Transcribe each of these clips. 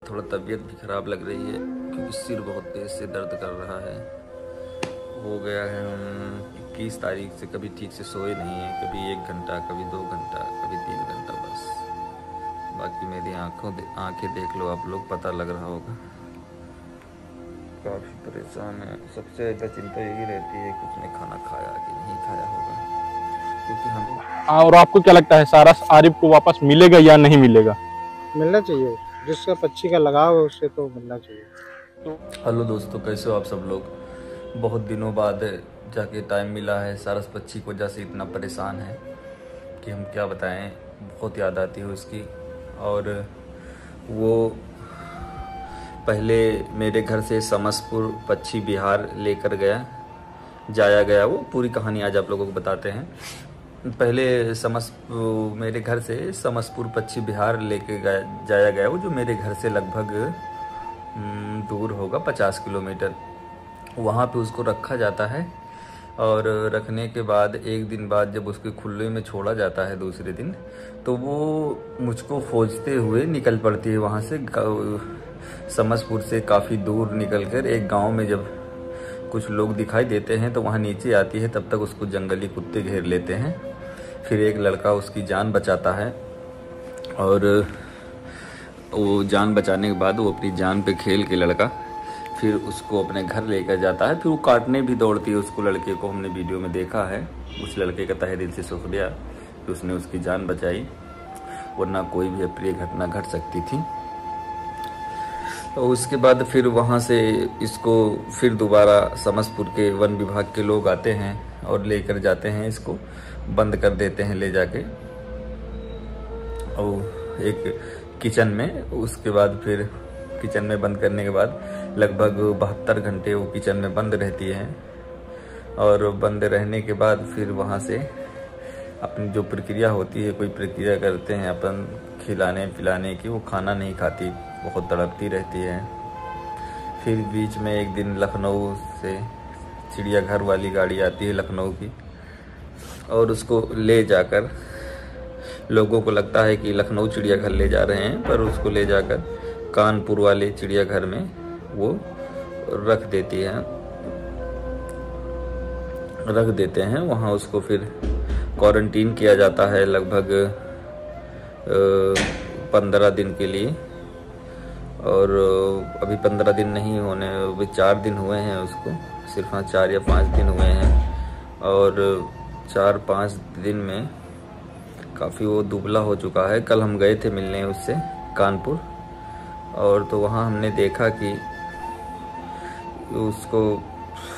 थोड़ा तबीयत भी ख़राब लग रही है क्योंकि सिर बहुत तेज़ से दर्द कर रहा है। हो गया है हम 21 तारीख से कभी ठीक से सोए नहीं हैं, कभी 1 घंटा, कभी 2 घंटा, कभी 3 घंटा बस। बाकी मेरी आंखें देख लो आप लोग, पता लग रहा होगा। काफ़ी परेशान है। सबसे ज़्यादा चिंता यही रहती है कि उसने खाना खाया कि नहीं खाया होगा, क्योंकि हम। और आपको क्या लगता है सारस आरिफ को वापस मिलेगा या नहीं मिलेगा? मिलना चाहिए, जिसका पक्षी का लगाव है उससे तो मिलना चाहिए। हेलो दोस्तों, कैसे हो आप सब लोग? बहुत दिनों बाद जाके टाइम मिला है। सारस पक्षी की वजह से इतना परेशान है कि हम क्या बताएं। बहुत याद आती है उसकी। और वो पहले मेरे घर से समसपुर पक्षी विहार लेकर जाया गया। वो पूरी कहानी आज आप लोगों को बताते हैं। पहले मेरे घर से समसपुर पक्षी विहार लेके जाया गया, वो जो मेरे घर से लगभग दूर होगा 50 किलोमीटर। वहाँ पे उसको रखा जाता है और रखने के बाद एक दिन बाद जब उसके खुले में छोड़ा जाता है दूसरे दिन, तो वो मुझको खोजते हुए निकल पड़ती है वहाँ से। समसपुर से काफ़ी दूर निकलकर एक गांव में जब कुछ लोग दिखाई देते हैं तो वहाँ नीचे आती है। तब तक उसको जंगली कुत्ते घेर लेते हैं। फिर एक लड़का उसकी जान बचाता है और वो जान बचाने के बाद वो अपनी जान पे खेल के लड़का फिर उसको अपने घर लेकर जाता है। फिर वो काटने भी दौड़ती है उसको, लड़के को हमने वीडियो में देखा है। उस लड़के का तहे दिल से शुक्रिया कि उसने उसकी जान बचाई, वरना कोई भी अप्रिय घटना घट सकती थी। तो उसके बाद फिर वहाँ से इसको फिर दोबारा समसपुर के वन विभाग के लोग आते हैं और लेकर जाते हैं। इसको बंद कर देते हैं ले जाके और एक किचन में। उसके बाद फिर किचन में बंद करने के बाद लगभग 72 घंटे वो किचन में बंद रहती है। और बंद रहने के बाद फिर वहाँ से अपनी जो प्रक्रिया होती है, कोई प्रक्रिया करते हैं अपन खिलाने पिलाने की, वो खाना नहीं खाती, बहुत तड़पती रहती है। फिर बीच में एक दिन लखनऊ से चिड़ियाघर वाली गाड़ी आती है लखनऊ की, और उसको ले जाकर, लोगों को लगता है कि लखनऊ चिड़ियाघर ले जा रहे हैं, पर उसको ले जाकर कानपुर वाले चिड़ियाघर में वो रख देते हैं। वहाँ उसको फिर क्वारंटीन किया जाता है लगभग 15 दिन के लिए। और अभी 15 दिन नहीं होने, अभी 4 दिन हुए हैं उसको, सिर्फ 4 या 5 दिन हुए हैं। और 4-5 दिन में काफ़ी वो दुबला हो चुका है। कल हम गए थे मिलने उससे कानपुर, और तो वहाँ हमने देखा कि उसको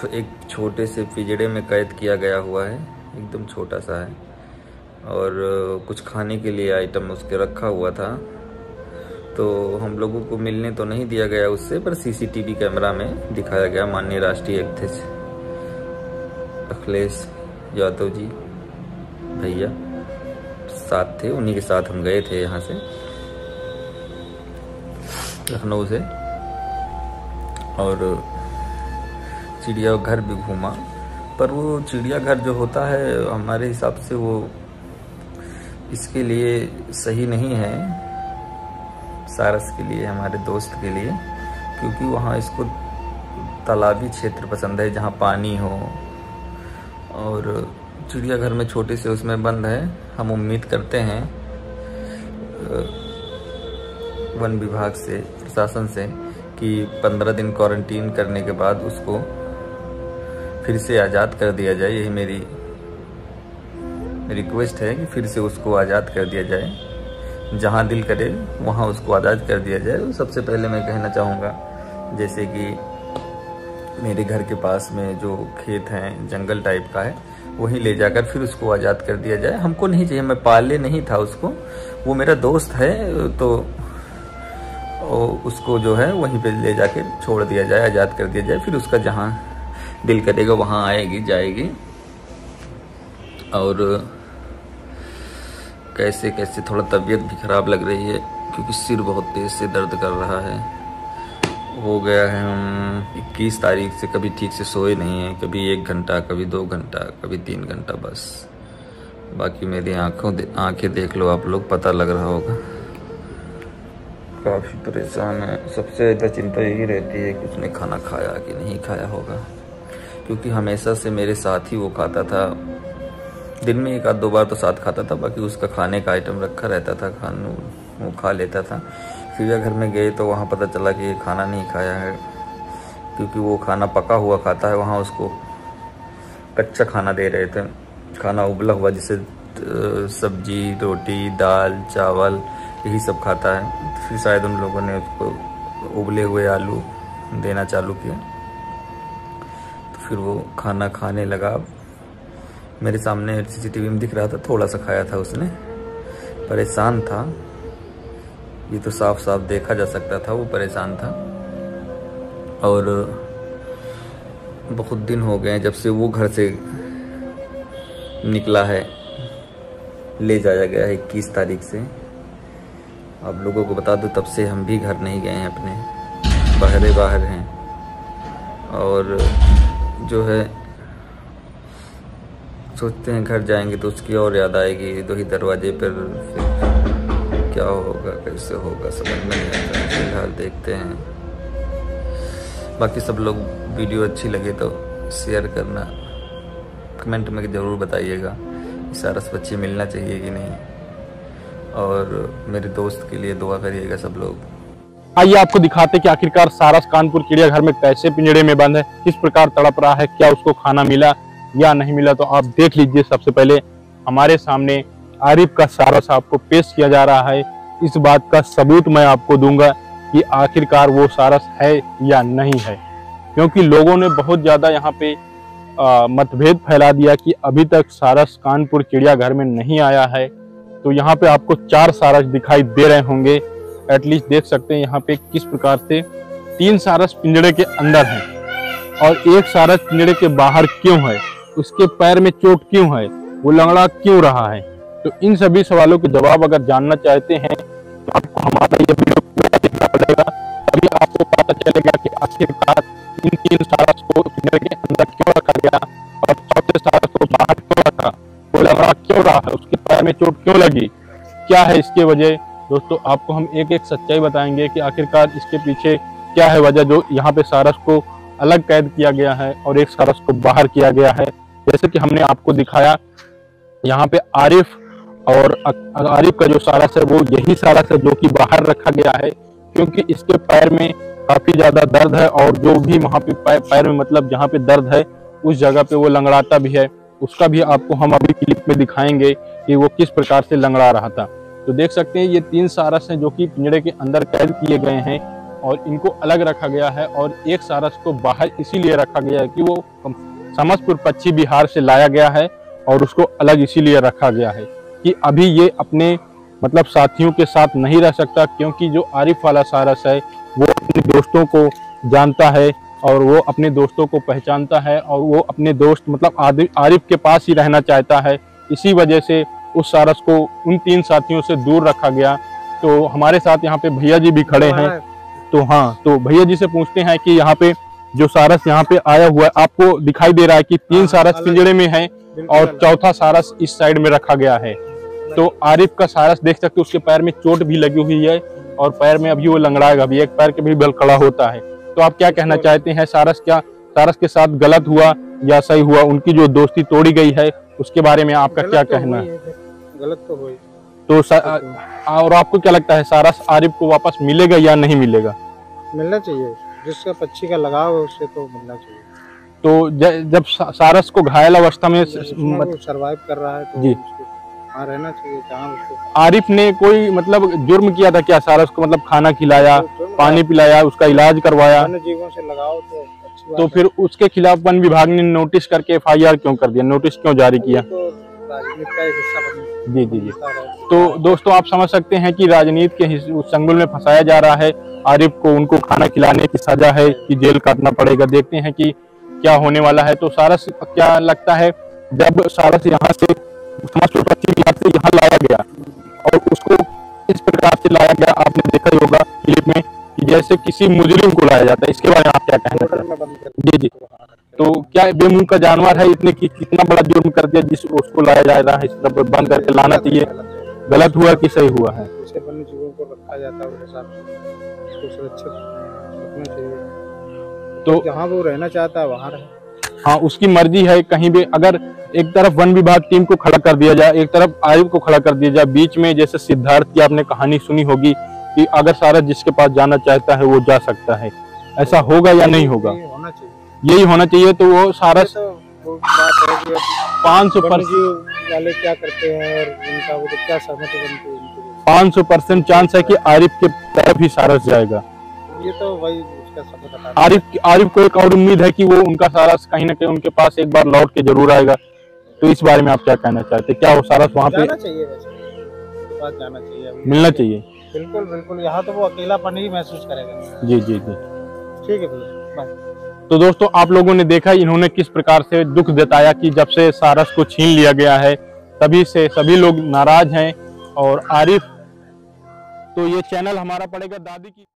एक छोटे से पिंजड़े में कैद किया गया हुआ है, एकदम छोटा सा है। और कुछ खाने के लिए आइटम उसके रखा हुआ था। तो हम लोगों को मिलने तो नहीं दिया गया उससे, पर सीसीटीवी कैमरा में दिखाया गया। माननीय राष्ट्रीय अध्यक्ष अखिलेश यादव जी भैया साथ थे, उन्हीं के साथ हम गए थे यहाँ से लखनऊ से। और चिड़ियाघर भी घूमा, पर वो चिड़ियाघर जो होता है हमारे हिसाब से वो इसके लिए सही नहीं है, सारस के लिए, हमारे दोस्त के लिए, क्योंकि वहाँ इसको तालाबी क्षेत्र पसंद है जहाँ पानी हो। और चिड़ियाघर में छोटे से उसमें बंद है। हम उम्मीद करते हैं वन विभाग से, प्रशासन से, कि 15 दिन क्वारंटीन करने के बाद उसको फिर से आज़ाद कर दिया जाए। यही मेरी रिक्वेस्ट है कि फिर से उसको आज़ाद कर दिया जाए। जहाँ दिल करे वहाँ उसको आज़ाद कर दिया जाए। सबसे पहले मैं कहना चाहूँगा, जैसे कि मेरे घर के पास में जो खेत हैं, जंगल टाइप का है, वहीं ले जाकर फिर उसको आज़ाद कर दिया जाए। हमको नहीं चाहिए, मैं पाले नहीं था उसको, वो मेरा दोस्त है, तो उसको जो है वहीं पे ले जाके छोड़ दिया जाए, आज़ाद कर दिया जाए। फिर उसका जहाँ दिल करेगा वहाँ आएगी जाएगी। और कैसे कैसे थोड़ा तबीयत भी ख़राब लग रही है क्योंकि सिर बहुत तेज़ से दर्द कर रहा है। हो गया है हम 21 तारीख से कभी ठीक से सोए नहीं हैं, कभी 1 घंटा, कभी 2 घंटा, कभी 3 घंटा बस। बाकी मेरी आंखें देख लो आप लोग, पता लग रहा होगा। काफ़ी परेशान है। सबसे ज़्यादा चिंता यही रहती है कि उसने खाना खाया कि नहीं खाया होगा, क्योंकि हमेशा से मेरे साथ ही वो खाता था। दिन में 1-2 बार तो साथ खाता था, बाकी उसका खाने का आइटम रखा रहता था, वो खा लेता था। चिड़ियाघर में गए तो वहाँ पता चला कि ये खाना नहीं खाया है, क्योंकि वो खाना पका हुआ खाता है। वहाँ उसको कच्चा खाना दे रहे थे, खाना उबला हुआ, जिसे सब्जी, रोटी, दाल, चावल यही सब खाता है। फिर शायद उन लोगों ने उसको उबले हुए आलू देना चालू किया, तो फिर वो खाना खाने लगा। मेरे सामने सीसीटीवी में दिख रहा था, थोड़ा सा खाया था उसने। परेशान था, ये तो साफ साफ देखा जा सकता था वो परेशान था। और बहुत दिन हो गए जब से वो घर से निकला है, ले जाया गया है 21 तारीख से। आप लोगों को बता दूं, तब से हम भी घर नहीं गए हैं अपने, बाहर हैं। और जो है सोचते हैं घर जाएंगे तो उसकी और याद आएगी। 2 ही दरवाजे पर फिर क्या होगा, कैसे होगा, समझ में नहीं आता। फिलहाल देखते हैं। बाकी सब लोग वीडियो अच्छी लगे तो शेयर करना, कमेंट में ज़रूर बताइएगा सारस बच्ची मिलना चाहिए कि नहीं। और मेरे दोस्त के लिए दुआ करिएगा सब लोग। आइए आपको दिखाते कि आखिरकार सारस कानपुर चिड़ियाघर में कैसे पिंजड़े में बंद है, किस प्रकार तड़प रहा है, क्या उसको खाना मिला या नहीं मिला। तो आप देख लीजिए। सबसे पहले हमारे सामने आरिफ का सारस आपको पेश किया जा रहा है। इस बात का सबूत मैं आपको दूंगा कि आखिरकार वो सारस है या नहीं है, क्योंकि लोगों ने बहुत ज्यादा यहाँ पे मतभेद फैला दिया कि अभी तक सारस कानपुर चिड़ियाघर में नहीं आया है। तो यहाँ पे आपको 4 सारस दिखाई दे रहे होंगे, एटलीस्ट देख सकते हैं यहाँ पे किस प्रकार से 3 सारस पिंजड़े के अंदर हैं और 1 सारस पिंजड़े के बाहर क्यों है, उसके पैर में चोट क्यों है, वो लंगड़ा क्यों रहा है। तो इन सभी सवालों के जवाब अगर जानना चाहते हैं तो आपको हमारा ये वीडियो पूरा देखना पड़ेगा, तभी आपको पता चलेगा कि आखिरकार इन 3 सारस को पिंजड़े के अंदर क्यों रखा गया और चौथे सारस को बाहर क्यों रखा, वो लंगड़ा क्यों रहा है, उसके पैर में चोट क्यों लगी, क्या है इसके वजह। दोस्तों आपको हम एक सच्चाई बताएंगे कि आखिरकार इसके पीछे क्या है वजह, जो यहाँ पे सारस को अलग कैद किया गया है और 1 सारस को बाहर किया गया है। जैसे कि हमने आपको दिखाया यहाँ पे आरिफ, और आरिफ का जो सारस है वो यही सारस है जो कि बाहर रखा गया है, क्योंकि इसके पैर में काफी ज्यादा दर्द है और जो भी वहाँ पे पैर में मतलब जहाँ पे दर्द है उस जगह पे वो लंगड़ाता भी है। उसका भी आपको हम अभी क्लिप में दिखाएंगे कि वो किस प्रकार से लंगड़ा रहा था। तो देख सकते हैं ये 3 सारस हैं जो कि पिंजड़े के अंदर कैद किए गए हैं और इनको अलग रखा गया है। और 1 सारस को बाहर इसीलिए रखा गया है कि वो समस्तपुर पश्चिम बिहार से लाया गया है और उसको अलग इसीलिए रखा गया है कि अभी ये अपने मतलब साथियों के साथ नहीं रह सकता, क्योंकि जो आरिफ वाला सारस है वो अपने दोस्तों को जानता है और वो अपने दोस्तों को पहचानता है और वो अपने दोस्त मतलब आरिफ के पास ही रहना चाहता है। इसी वजह से उस सारस को उन 3 साथियों से दूर रखा गया। तो हमारे साथ यहाँ पे भैया जी भी खड़े हैं। तो हाँ, तो भैया जी से पूछते हैं कि यहाँ पे जो सारस यहाँ पे आया हुआ है, आपको दिखाई दे रहा है कि 3 सारस पिंजड़े में है और चौथा सारस इस साइड में रखा गया है। तो आरिफ का सारस देख सकते हो, उसके पैर में चोट भी लगी हुई है और पैर में अभी वो लंगड़ाएगा भी, एक पैर के भी बल खड़ा होता है। तो आप क्या कहना चाहते हैं, सारस के साथ गलत हुआ या सही हुआ, उनकी जो दोस्ती तोड़ी गई है उसके बारे में आपका क्या कहना है। गलत तो हुई। तो और आपको क्या लगता है सारस आरिफ को वापस मिलेगा या नहीं मिलेगा। मिलना चाहिए, जिसका पक्षी का लगाव है उससे तो मिलना चाहिए। तो जब सारस को घायल अवस्था में सरवाइव कर रहा है तो जी वहाँ रहना चाहिए जहाँ उसको। आरिफ ने कोई मतलब जुर्म किया था क्या सारस को, मतलब खाना खिलाया, पानी पिलाया, उसका इलाज करवाया, वन्य जीवों से लगाव तो अच्छी बात तो है। फिर उसके खिलाफ वन विभाग ने नोटिस करके FIR क्यों कर दिया, नोटिस क्यों जारी किया। तो राजनीति का एक हिस्सा बन जी जी जी। तो दोस्तों आप समझ सकते हैं कि राजनीति के चंगुल में फंसाया जा रहा है आरिफ को। उनको खाना खिलाने की सजा है कि जेल काटना पड़ेगा। देखते हैं कि क्या होने वाला है। तो सारस क्या लगता है, जब सारस यहाँ से समस्तपुर पश्चिम बिहार से यहाँ लाया गया और उसको इस प्रकार से लाया गया, आपने देखा ही होगा क्लिप में कि जैसे किसी मुजरिम को लाया जाता है, इसके बारे में आप क्या कहना चाहते हैं। जी जी। तो क्या बेमुंह का जानवर है, इतने कितना बड़ा जुर्म कर दिया जिस उसको लाया जा रहा है, इस तरह बंद करके लाना चाहिए। गलत हुआ कि सही हुआ है। वन्य जीवों को रखा जाता है उस हिसाब से। सुरक्षित रखना चाहिए। तो जहाँ वो रहना चाहता है वहाँ रहे। हाँ, उसकी मर्जी है। कहीं भी अगर एक तरफ वन विभाग टीम को खड़ा कर दिया जाए, एक तरफ आयुक्त को खड़ा कर दिया जाए, बीच में जैसे सिद्धार्थ की आपने कहानी सुनी होगी कि अगर सारस जिसके पास जाना चाहता है वो जा सकता है, ऐसा होगा या नहीं होगा? ये होना चाहिए। यही होना चाहिए। तो वो सारस तो वो बात है कि 500% वाले क्या करते हैं और उनका वो तो क्या सहमति बनती है उनकी। 500% चांस है कि आरिफ के तरफ ही सारस जाएगा। ये तो वही उसका समय बता। आरिफ को एक और उम्मीद है कि वो उनका सारस कहीं ना कहीं उनके पास एक बार लौट के जरूर आएगा। तो इस बारे में आप क्या कहना चाहते हैं? क्या वो सारस वहाँ पे जाना चाहिए? वैसे बात जाना चाहिए, मिलना चाहिए? बिल्कुल बिल्कुल। यहाँ तो वो अकेलापन ही महसूस करेगा। जी जी जी, ठीक है भैया, बाय। तो दोस्तों आप लोगों ने देखा इन्होंने किस प्रकार से दुख जताया कि जब से सारस को छीन लिया गया है तभी से सभी लोग नाराज हैं। और आरिफ, तो ये चैनल हमारा पड़ेगा दादी की।